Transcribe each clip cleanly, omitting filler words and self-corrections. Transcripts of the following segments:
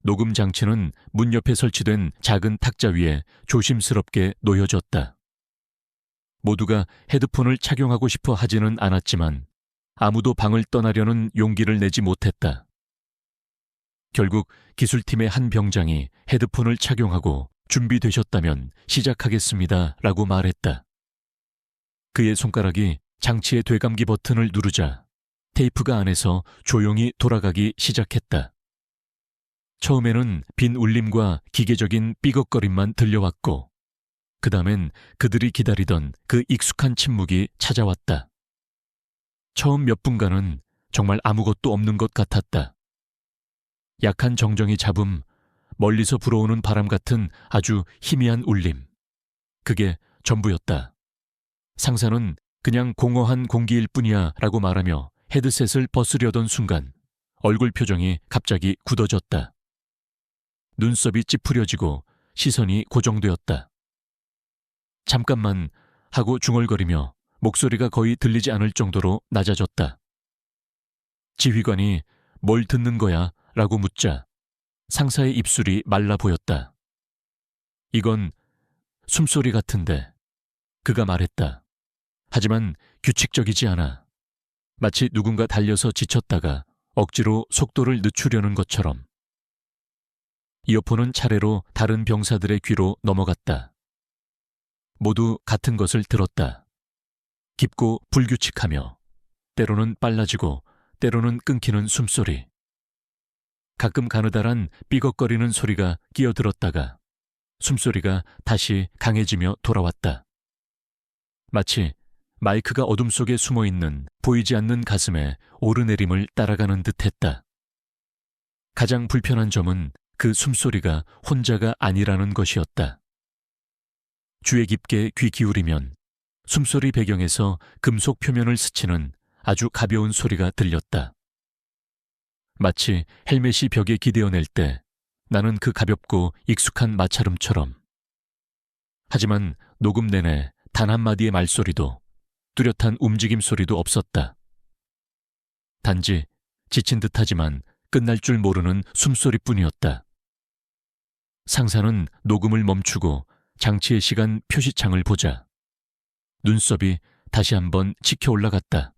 녹음 장치는 문 옆에 설치된 작은 탁자 위에 조심스럽게 놓여졌다. 모두가 헤드폰을 착용하고 싶어 하지는 않았지만 아무도 방을 떠나려는 용기를 내지 못했다. 결국 기술팀의 한 병장이 헤드폰을 착용하고 준비되셨다면 시작하겠습니다 라고 말했다. 그의 손가락이 장치의 되감기 버튼을 누르자 테이프가 안에서 조용히 돌아가기 시작했다. 처음에는 빈 울림과 기계적인 삐걱거림만 들려왔고 그 다음엔 그들이 기다리던 그 익숙한 침묵이 찾아왔다. 처음 몇 분간은 정말 아무것도 없는 것 같았다. 약한 정정이 잡음, 멀리서 불어오는 바람 같은 아주 희미한 울림. 그게 전부였다. 상사는 그냥 공허한 공기일 뿐이야 라고 말하며 헤드셋을 벗으려던 순간 얼굴 표정이 갑자기 굳어졌다. 눈썹이 찌푸려지고 시선이 고정되었다. 잠깐만 하고 중얼거리며 목소리가 거의 들리지 않을 정도로 낮아졌다. 지휘관이 뭘 듣는 거야? 라고 묻자 상사의 입술이 말라 보였다. 이건 숨소리 같은데 그가 말했다. 하지만 규칙적이지 않아. 마치 누군가 달려서 지쳤다가 억지로 속도를 늦추려는 것처럼. 이어폰은 차례로 다른 병사들의 귀로 넘어갔다. 모두 같은 것을 들었다. 깊고 불규칙하며 때로는 빨라지고 때로는 끊기는 숨소리. 가끔 가느다란 삐걱거리는 소리가 끼어들었다가 숨소리가 다시 강해지며 돌아왔다. 마치 마이크가 어둠 속에 숨어있는 보이지 않는 가슴에 오르내림을 따라가는 듯했다. 가장 불편한 점은 그 숨소리가 혼자가 아니라는 것이었다. 주의 깊게 귀 기울이면 숨소리 배경에서 금속 표면을 스치는 아주 가벼운 소리가 들렸다. 마치 헬멧이 벽에 기대어낼 때 나는 그 가볍고 익숙한 마찰음처럼. 하지만 녹음 내내 단 한마디의 말소리도 뚜렷한 움직임 소리도 없었다. 단지 지친 듯하지만 끝날 줄 모르는 숨소리뿐이었다. 상사는 녹음을 멈추고 장치의 시간 표시창을 보자 눈썹이 다시 한번 치켜 올라갔다.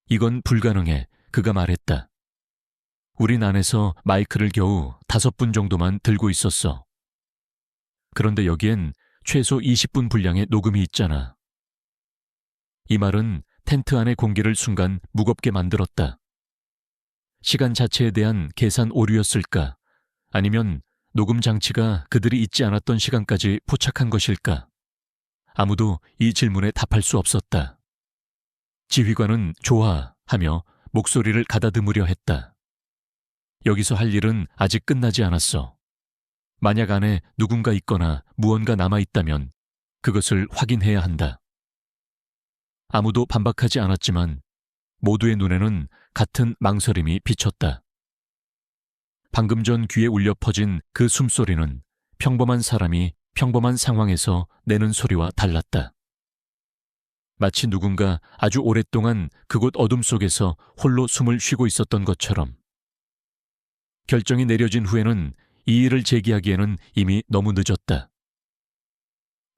이건 불가능해, 그가 말했다. 우린 안에서 마이크를 겨우 5분 정도만 들고 있었어. 그런데 여기엔 최소 20분 분량의 녹음이 있잖아. 이 말은 텐트 안의 공기를 순간 무겁게 만들었다. 시간 자체에 대한 계산 오류였을까? 아니면 녹음 장치가 그들이 잊지 않았던 시간까지 포착한 것일까? 아무도 이 질문에 답할 수 없었다. 지휘관은 좋아 하며 목소리를 가다듬으려 했다. 여기서 할 일은 아직 끝나지 않았어. 만약 안에 누군가 있거나 무언가 남아있다면 그것을 확인해야 한다. 아무도 반박하지 않았지만 모두의 눈에는 같은 망설임이 비쳤다. 방금 전 귀에 울려 퍼진 그 숨소리는 평범한 사람이 평범한 상황에서 내는 소리와 달랐다. 마치 누군가 아주 오랫동안 그곳 어둠 속에서 홀로 숨을 쉬고 있었던 것처럼. 결정이 내려진 후에는 이 일을 제기하기에는 이미 너무 늦었다.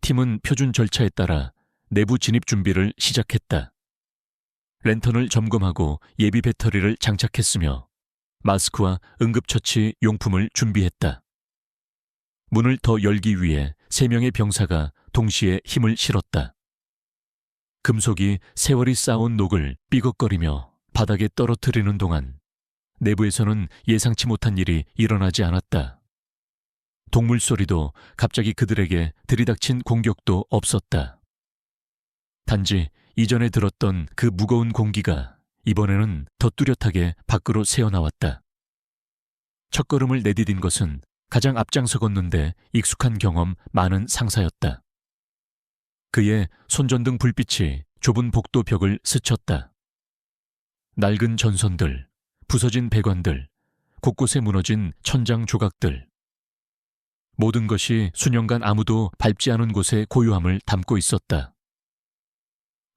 팀은 표준 절차에 따라 내부 진입 준비를 시작했다. 랜턴을 점검하고 예비 배터리를 장착했으며 마스크와 응급처치 용품을 준비했다. 문을 더 열기 위해 3명의 병사가 동시에 힘을 실었다. 금속이 세월이 쌓아온 녹을 삐걱거리며 바닥에 떨어뜨리는 동안 내부에서는 예상치 못한 일이 일어나지 않았다. 동물 소리도 갑자기 그들에게 들이닥친 공격도 없었다. 단지 이전에 들었던 그 무거운 공기가 이번에는 더 뚜렷하게 밖으로 새어나왔다. 첫걸음을 내디딘 것은 가장 앞장서 걷는데 익숙한 경험 많은 상사였다. 그의 손전등 불빛이 좁은 복도 벽을 스쳤다. 낡은 전선들, 부서진 배관들, 곳곳에 무너진 천장 조각들. 모든 것이 수년간 아무도 밟지 않은 곳의 고요함을 담고 있었다.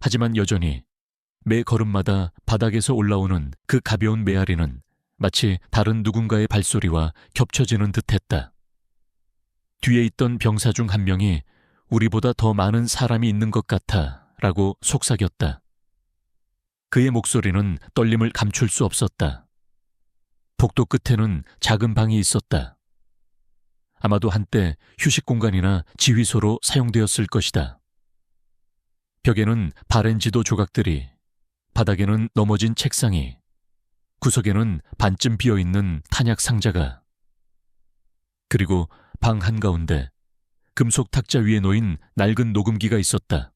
하지만 여전히 매 걸음마다 바닥에서 올라오는 그 가벼운 메아리는 마치 다른 누군가의 발소리와 겹쳐지는 듯했다. 뒤에 있던 병사 중 한 명이 우리보다 더 많은 사람이 있는 것 같아 라고 속삭였다. 그의 목소리는 떨림을 감출 수 없었다. 복도 끝에는 작은 방이 있었다. 아마도 한때 휴식 공간이나 지휘소로 사용되었을 것이다. 벽에는 바렌지도 조각들이, 바닥에는 넘어진 책상이, 구석에는 반쯤 비어있는 탄약 상자가, 그리고 방 한가운데 금속 탁자 위에 놓인 낡은 녹음기가 있었다.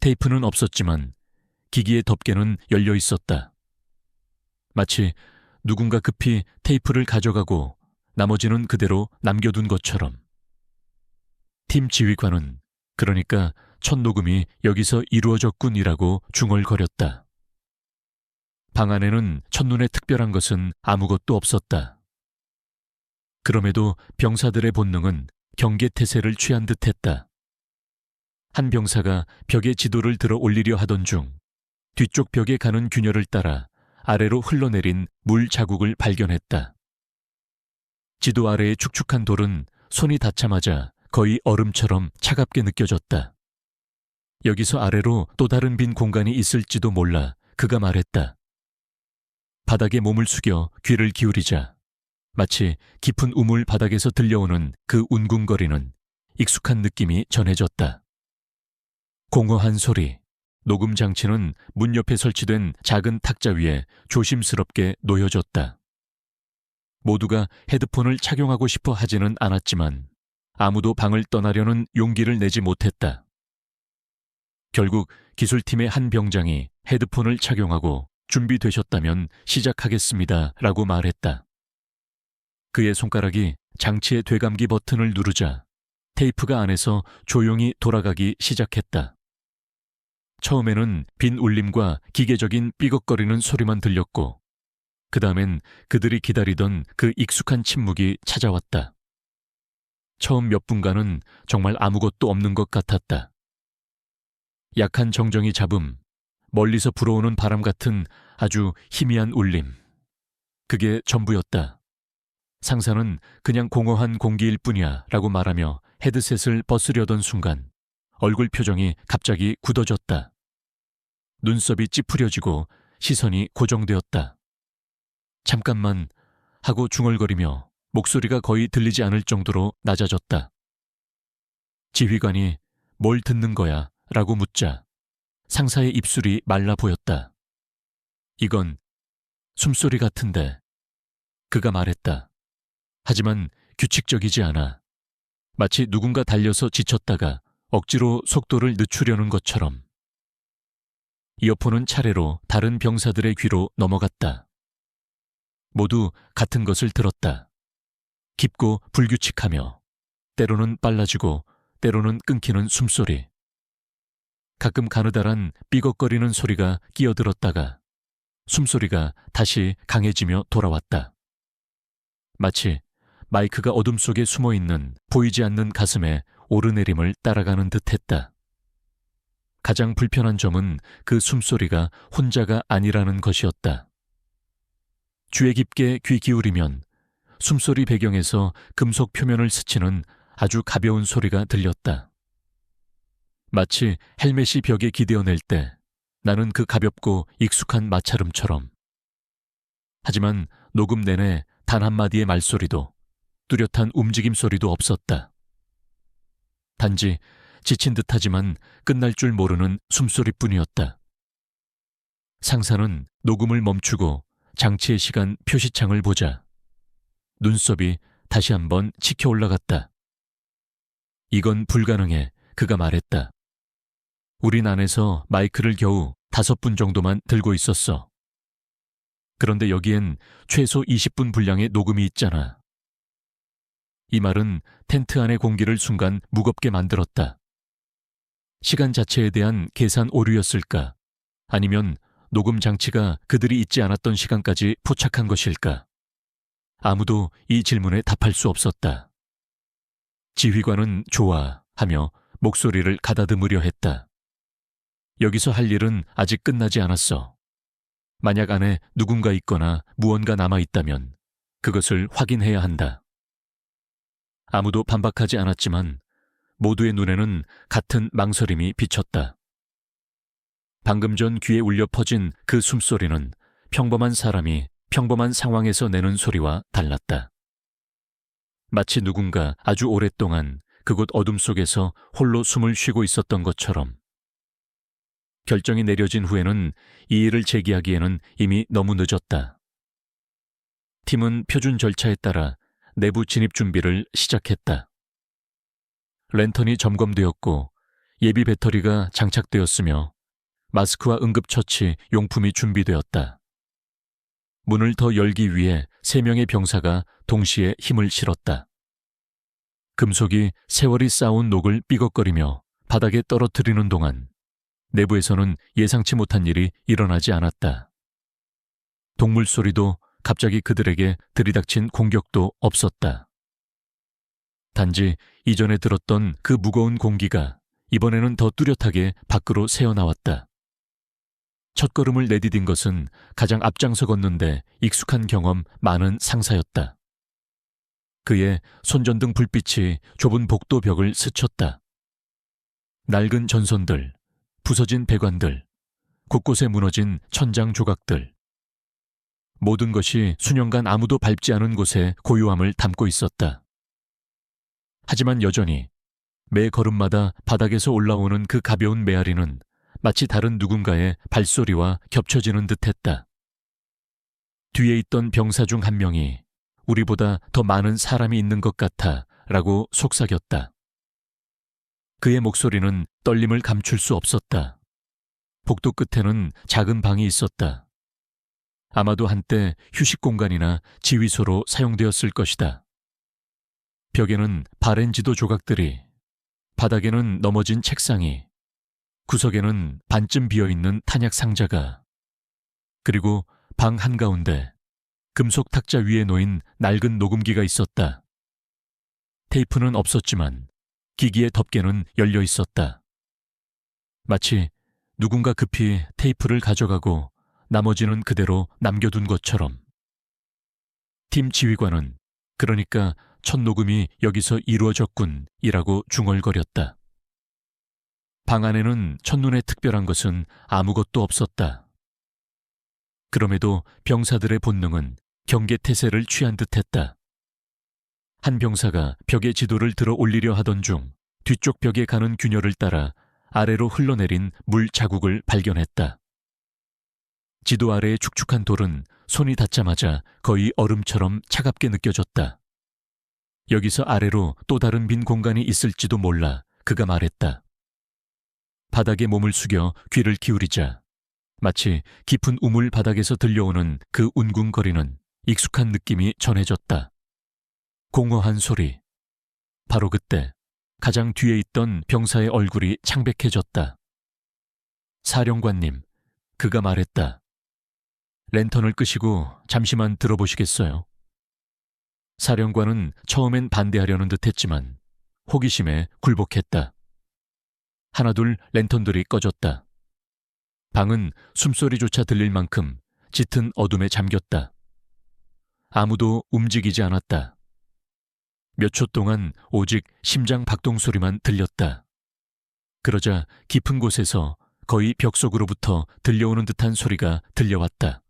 테이프는 없었지만 기기의 덮개는 열려 있었다. 마치 누군가 급히 테이프를 가져가고 나머지는 그대로 남겨둔 것처럼. 팀 지휘관은 그러니까 첫 녹음이 여기서 이루어졌군이라고 중얼거렸다. 방 안에는 첫눈에 특별한 것은 아무것도 없었다. 그럼에도 병사들의 본능은 경계태세를 취한 듯했다. 한 병사가 벽에 지도를 들어 올리려 하던 중 뒤쪽 벽에 가는 균열을 따라 아래로 흘러내린 물 자국을 발견했다. 지도 아래의 축축한 돌은 손이 닿자마자 거의 얼음처럼 차갑게 느껴졌다. 여기서 아래로 또 다른 빈 공간이 있을지도 몰라 그가 말했다. 바닥에 몸을 숙여 귀를 기울이자 마치 깊은 우물 바닥에서 들려오는 그 운궁거리는 익숙한 느낌이 전해졌다. 공허한 소리, 녹음 장치는 문 옆에 설치된 작은 탁자 위에 조심스럽게 놓여졌다. 모두가 헤드폰을 착용하고 싶어 하지는 않았지만 아무도 방을 떠나려는 용기를 내지 못했다. 결국 기술팀의 한 병장이 헤드폰을 착용하고 준비되셨다면 시작하겠습니다 라고 말했다. 그의 손가락이 장치의 되감기 버튼을 누르자 테이프가 안에서 조용히 돌아가기 시작했다. 처음에는 빈 울림과 기계적인 삐걱거리는 소리만 들렸고 그 다음엔 그들이 기다리던 그 익숙한 침묵이 찾아왔다. 처음 몇 분간은 정말 아무것도 없는 것 같았다. 약한 정적이 잡음, 멀리서 불어오는 바람 같은 아주 희미한 울림. 그게 전부였다. 상사는 그냥 공허한 공기일 뿐이야 라고 말하며 헤드셋을 벗으려던 순간 얼굴 표정이 갑자기 굳어졌다. 눈썹이 찌푸려지고 시선이 고정되었다. 잠깐만 하고 중얼거리며 목소리가 거의 들리지 않을 정도로 낮아졌다. 지휘관이 뭘 듣는 거야? 라고 묻자 상사의 입술이 말라 보였다. 이건 숨소리 같은데. 그가 말했다. 하지만 규칙적이지 않아. 마치 누군가 달려서 지쳤다가 억지로 속도를 늦추려는 것처럼. 이어폰은 차례로 다른 병사들의 귀로 넘어갔다. 모두 같은 것을 들었다. 깊고 불규칙하며 때로는 빨라지고 때로는 끊기는 숨소리. 가끔 가느다란 삐걱거리는 소리가 끼어들었다가 숨소리가 다시 강해지며 돌아왔다. 마치 마이크가 어둠 속에 숨어있는 보이지 않는 가슴에 오르내림을 따라가는 듯했다. 가장 불편한 점은 그 숨소리가 혼자가 아니라는 것이었다. 주의 깊게 귀 기울이면 숨소리 배경에서 금속 표면을 스치는 아주 가벼운 소리가 들렸다. 마치 헬멧이 벽에 기대어낼 때 나는 그 가볍고 익숙한 마찰음처럼. 하지만 녹음 내내 단 한마디의 말소리도 뚜렷한 움직임 소리도 없었다. 단지 지친 듯하지만 끝날 줄 모르는 숨소리뿐이었다. 상사는 녹음을 멈추고 장치의 시간 표시창을 보자 눈썹이 다시 한번 치켜 올라갔다. 이건 불가능해, 그가 말했다. 우린 안에서 마이크를 겨우 5분 정도만 들고 있었어. 그런데 여기엔 최소 20분 분량의 녹음이 있잖아. 이 말은 텐트 안의 공기를 순간 무겁게 만들었다. 시간 자체에 대한 계산 오류였을까? 아니면 녹음 장치가 그들이 잊지 않았던 시간까지 포착한 것일까? 아무도 이 질문에 답할 수 없었다. 지휘관은 좋아 하며 목소리를 가다듬으려 했다. 여기서 할 일은 아직 끝나지 않았어. 만약 안에 누군가 있거나 무언가 남아있다면 그것을 확인해야 한다. 아무도 반박하지 않았지만 모두의 눈에는 같은 망설임이 비쳤다. 방금 전 귀에 울려 퍼진 그 숨소리는 평범한 사람이 평범한 상황에서 내는 소리와 달랐다. 마치 누군가 아주 오랫동안 그곳 어둠 속에서 홀로 숨을 쉬고 있었던 것처럼. 결정이 내려진 후에는 이 일을 제기하기에는 이미 너무 늦었다. 팀은 표준 절차에 따라 내부 진입 준비를 시작했다. 랜턴이 점검되었고 예비 배터리가 장착되었으며 마스크와 응급처치 용품이 준비되었다. 문을 더 열기 위해 3명의 병사가 동시에 힘을 실었다. 금속이 세월이 쌓아온 녹을 삐걱거리며 바닥에 떨어뜨리는 동안 내부에서는 예상치 못한 일이 일어나지 않았다. 동물 소리도 갑자기 그들에게 들이닥친 공격도 없었다. 단지 이전에 들었던 그 무거운 공기가 이번에는 더 뚜렷하게 밖으로 새어나왔다. 첫걸음을 내디딘 것은 가장 앞장서 걷는데 익숙한 경험 많은 상사였다. 그의 손전등 불빛이 좁은 복도 벽을 스쳤다. 낡은 전선들, 부서진 배관들, 곳곳에 무너진 천장 조각들. 모든 것이 수년간 아무도 밟지 않은 곳에 고요함을 담고 있었다. 하지만 여전히 매 걸음마다 바닥에서 올라오는 그 가벼운 메아리는 마치 다른 누군가의 발소리와 겹쳐지는 듯했다. 뒤에 있던 병사 중 한 명이 우리보다 더 많은 사람이 있는 것 같아 라고 속삭였다. 그의 목소리는 떨림을 감출 수 없었다. 복도 끝에는 작은 방이 있었다. 아마도 한때 휴식 공간이나 지휘소로 사용되었을 것이다. 벽에는 바렌 지도 조각들이, 바닥에는 넘어진 책상이, 구석에는 반쯤 비어있는 탄약 상자가, 그리고 방 한가운데 금속 탁자 위에 놓인 낡은 녹음기가 있었다. 테이프는 없었지만 기기의 덮개는 열려 있었다. 마치 누군가 급히 테이프를 가져가고 나머지는 그대로 남겨둔 것처럼. 팀 지휘관은 그러니까 첫 녹음이 여기서 이루어졌군 이라고 중얼거렸다. 방 안에는 첫눈에 특별한 것은 아무것도 없었다. 그럼에도 병사들의 본능은 경계태세를 취한 듯했다. 한 병사가 벽에 지도를 들어 올리려 하던 중 뒤쪽 벽에 가는 균열을 따라 아래로 흘러내린 물 자국을 발견했다. 지도 아래의 축축한 돌은 손이 닿자마자 거의 얼음처럼 차갑게 느껴졌다. 여기서 아래로 또 다른 빈 공간이 있을지도 몰라 그가 말했다. 바닥에 몸을 숙여 귀를 기울이자 마치 깊은 우물 바닥에서 들려오는 그 웅궁거리는 익숙한 느낌이 전해졌다. 공허한 소리. 바로 그때 가장 뒤에 있던 병사의 얼굴이 창백해졌다. 사령관님, 그가 말했다. 랜턴을 끄시고 잠시만 들어보시겠어요? 사령관은 처음엔 반대하려는 듯했지만 호기심에 굴복했다. 하나둘 랜턴들이 꺼졌다. 방은 숨소리조차 들릴 만큼 짙은 어둠에 잠겼다. 아무도 움직이지 않았다. 몇 초 동안 오직 심장 박동 소리만 들렸다. 그러자 깊은 곳에서 거의 벽 속으로부터 들려오는 듯한 소리가 들려왔다.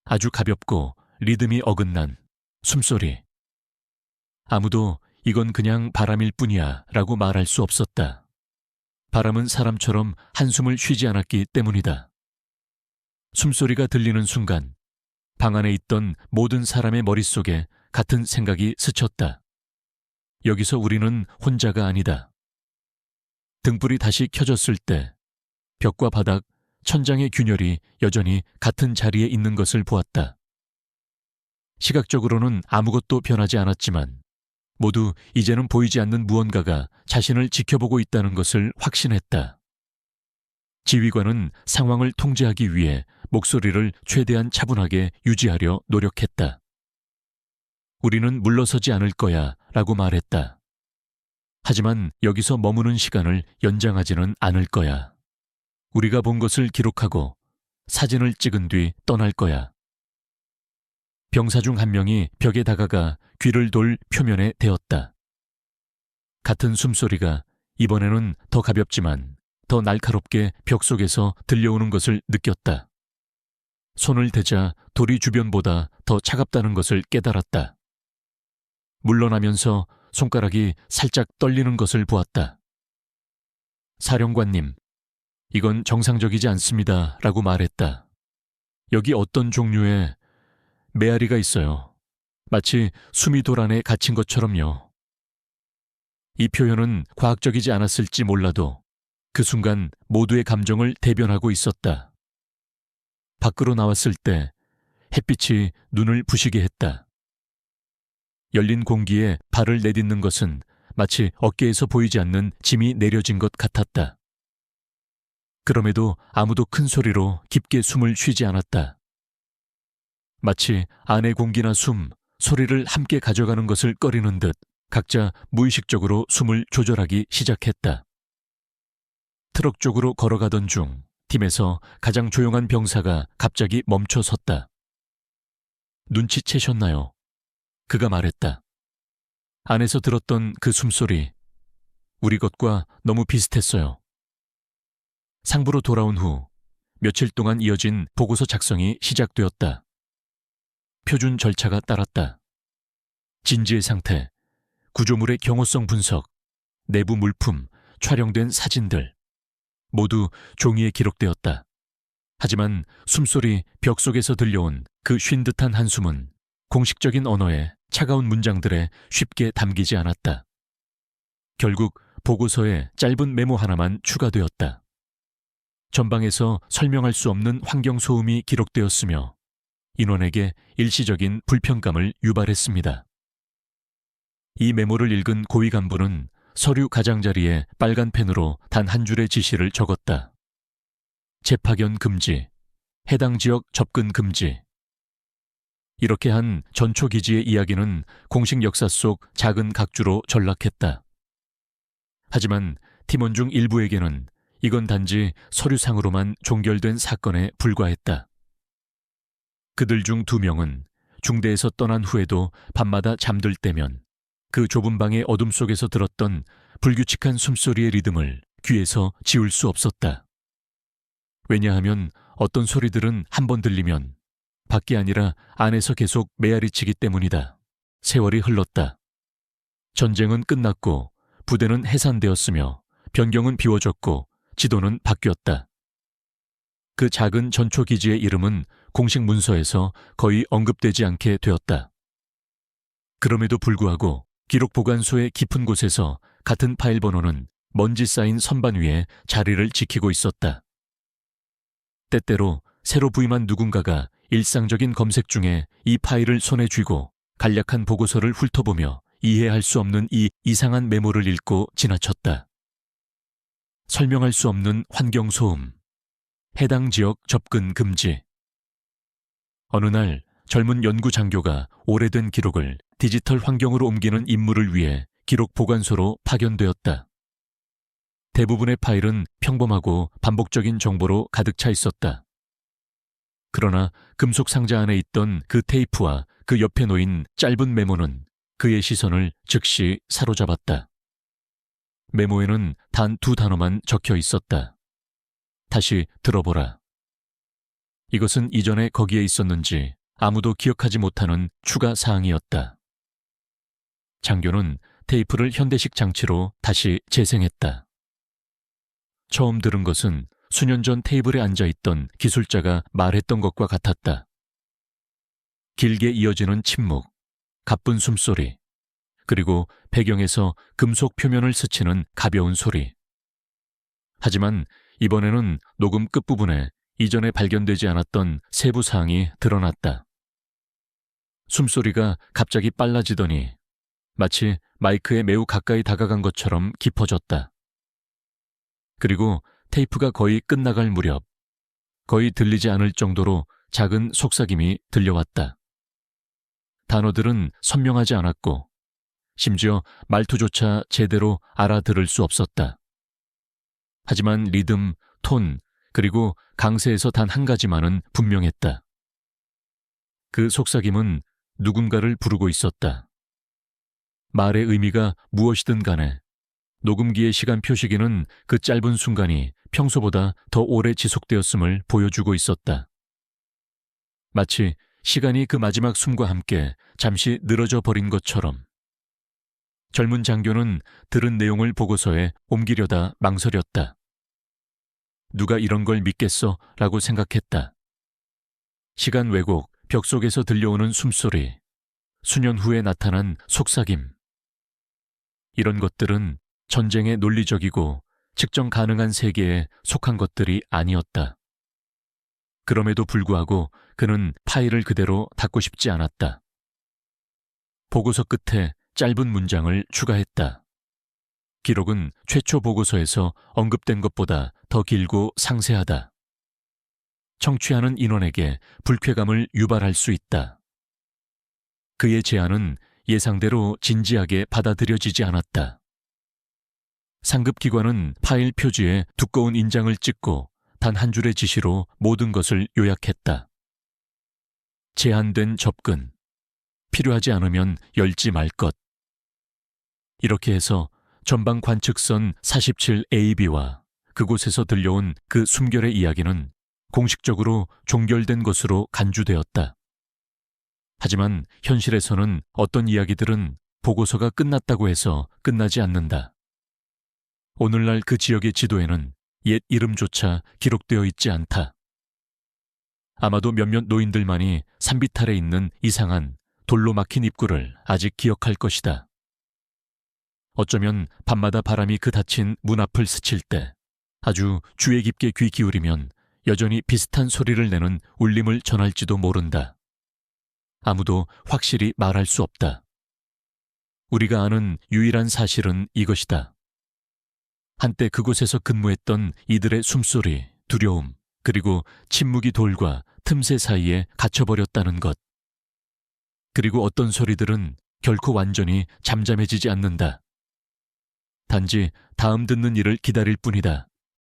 아주 가볍고 리듬이 어긋난 숨소리. 아무도 이건 그냥 바람일 뿐이야 라고 말할 수 없었다. 바람은 사람처럼 한숨을 쉬지 않았기 때문이다. 숨소리가 들리는 순간 방 안에 있던 모든 사람의 머릿속에 같은 생각이 스쳤다. 여기서 우리는 혼자가 아니다. 등불이 다시 켜졌을 때 벽과 바닥, 천장의 균열이 여전히 같은 자리에 있는 것을 보았다. 시각적으로는 아무것도 변하지 않았지만 모두 이제는 보이지 않는 무언가가 자신을 지켜보고 있다는 것을 확신했다. 지휘관은 상황을 통제하기 위해 목소리를 최대한 차분하게 유지하려 노력했다. 우리는 물러서지 않을 거야 라고 말했다. 하지만 여기서 머무는 시간을 연장하지는 않을 거야. 우리가 본 것을 기록하고 사진을 찍은 뒤 떠날 거야. 병사 중 한 명이 벽에 다가가 귀를 돌 표면에 대었다. 같은 숨소리가 이번에는 더 가볍지만 더 날카롭게 벽 속에서 들려오는 것을 느꼈다. 손을 대자 돌이 주변보다 더 차갑다는 것을 깨달았다. 물러나면서 손가락이 살짝 떨리는 것을 보았다. 사령관님, 이건 정상적이지 않습니다. 라고 말했다. 여기 어떤 종류의 메아리가 있어요. 마치 수미돌 안에 갇힌 것처럼요. 이 표현은 과학적이지 않았을지 몰라도 그 순간 모두의 감정을 대변하고 있었다. 밖으로 나왔을 때 햇빛이 눈을 부시게 했다. 열린 공기에 발을 내딛는 것은 마치 어깨에서 보이지 않는 짐이 내려진 것 같았다. 그럼에도 아무도 큰 소리로 깊게 숨을 쉬지 않았다. 마치 안의 공기나 숨, 소리를 함께 가져가는 것을 꺼리는 듯 각자 무의식적으로 숨을 조절하기 시작했다. 트럭 쪽으로 걸어가던 중 팀에서 가장 조용한 병사가 갑자기 멈춰 섰다. 눈치채셨나요? 그가 말했다. 안에서 들었던 그 숨소리, 우리 것과 너무 비슷했어요. 상부로 돌아온 후 며칠 동안 이어진 보고서 작성이 시작되었다. 표준 절차가 따랐다. 진지의 상태, 구조물의 경호성 분석, 내부 물품, 촬영된 사진들 모두 종이에 기록되었다. 하지만 숨소리 벽 속에서 들려온 그 쉰 듯한 한숨은 공식적인 언어에 차가운 문장들에 쉽게 담기지 않았다. 결국 보고서에 짧은 메모 하나만 추가되었다. 전방에서 설명할 수 없는 환경소음이 기록되었으며 인원에게 일시적인 불편감을 유발했습니다. 이 메모를 읽은 고위 간부는 서류 가장자리에 빨간 펜으로 단 한 줄의 지시를 적었다. 재파견 금지, 해당 지역 접근 금지. 이렇게 한 전초기지의 이야기는 공식 역사 속 작은 각주로 전락했다. 하지만 팀원 중 일부에게는 이건 단지 서류상으로만 종결된 사건에 불과했다. 그들 중 2명은 중대에서 떠난 후에도 밤마다 잠들 때면 그 좁은 방의 어둠 속에서 들었던 불규칙한 숨소리의 리듬을 귀에서 지울 수 없었다. 왜냐하면 어떤 소리들은 한 번 들리면 밖이 아니라 안에서 계속 메아리치기 때문이다. 세월이 흘렀다. 전쟁은 끝났고 부대는 해산되었으며 변경은 비워졌고 지도는 바뀌었다. 그 작은 전초기지의 이름은 공식 문서에서 거의 언급되지 않게 되었다. 그럼에도 불구하고 기록 보관소의 깊은 곳에서 같은 파일 번호는 먼지 쌓인 선반 위에 자리를 지키고 있었다. 때때로 새로 부임한 누군가가 일상적인 검색 중에 이 파일을 손에 쥐고 간략한 보고서를 훑어보며 이해할 수 없는 이 이상한 메모를 읽고 지나쳤다. 설명할 수 없는 환경소음, 해당 지역 접근 금지. 어느 날 젊은 연구 장교가 오래된 기록을 디지털 환경으로 옮기는 임무를 위해 기록 보관소로 파견되었다. 대부분의 파일은 평범하고 반복적인 정보로 가득 차 있었다. 그러나 금속 상자 안에 있던 그 테이프와 그 옆에 놓인 짧은 메모는 그의 시선을 즉시 사로잡았다. 메모에는 단 2단어만 적혀 있었다. 다시 들어보라. 이것은 이전에 거기에 있었는지 아무도 기억하지 못하는 추가 사항이었다. 장교는 테이프를 현대식 장치로 다시 재생했다. 처음 들은 것은 수년 전 테이블에 앉아있던 기술자가 말했던 것과 같았다. 길게 이어지는 침묵, 가쁜 숨소리, 그리고 배경에서 금속 표면을 스치는 가벼운 소리. 하지만 이번에는 녹음 끝부분에 이전에 발견되지 않았던 세부 사항이 드러났다. 숨소리가 갑자기 빨라지더니 마치 마이크에 매우 가까이 다가간 것처럼 깊어졌다. 그리고 테이프가 거의 끝나갈 무렵 거의 들리지 않을 정도로 작은 속삭임이 들려왔다. 단어들은 선명하지 않았고 심지어 말투조차 제대로 알아들을 수 없었다. 하지만 리듬, 톤, 그리고 강세에서 단 한 가지만은 분명했다. 그 속삭임은 누군가를 부르고 있었다. 말의 의미가 무엇이든 간에 녹음기의 시간 표시기는 그 짧은 순간이 평소보다 더 오래 지속되었음을 보여주고 있었다. 마치 시간이 그 마지막 숨과 함께 잠시 늘어져 버린 것처럼. 젊은 장교는 들은 내용을 보고서에 옮기려다 망설였다. 누가 이런 걸 믿겠어? 라고 생각했다. 시간 왜곡, 벽 속에서 들려오는 숨소리, 수년 후에 나타난 속삭임. 이런 것들은 전쟁의 논리적이고 측정 가능한 세계에 속한 것들이 아니었다. 그럼에도 불구하고 그는 파일을 그대로 닫고 싶지 않았다. 보고서 끝에 짧은 문장을 추가했다. 기록은 최초 보고서에서 언급된 것보다 더 길고 상세하다. 청취하는 인원에게 불쾌감을 유발할 수 있다. 그의 제안은 예상대로 진지하게 받아들여지지 않았다. 상급기관은 파일 표지에 두꺼운 인장을 찍고 단 한 줄의 지시로 모든 것을 요약했다. 제한된 접근, 필요하지 않으면 열지 말 것. 이렇게 해서 전방 관측선 47AB와 그곳에서 들려온 그 숨결의 이야기는 공식적으로 종결된 것으로 간주되었다. 하지만 현실에서는 어떤 이야기들은 보고서가 끝났다고 해서 끝나지 않는다. 오늘날 그 지역의 지도에는 옛 이름조차 기록되어 있지 않다. 아마도 몇몇 노인들만이 산비탈에 있는 이상한 돌로 막힌 입구를 아직 기억할 것이다. 어쩌면 밤마다 바람이 그 닫힌 문 앞을 스칠 때 아주 주의 깊게 귀 기울이면 여전히 비슷한 소리를 내는 울림을 전할지도 모른다. 아무도 확실히 말할 수 없다. 우리가 아는 유일한 사실은 이것이다. 한때 그곳에서 근무했던 이들의 숨소리, 두려움, 그리고 침묵이 돌과 틈새 사이에 갇혀버렸다는 것. 그리고 어떤 소리들은 결코 완전히 잠잠해지지 않는다. 단지 다음 듣는 일을 기다릴 뿐이다.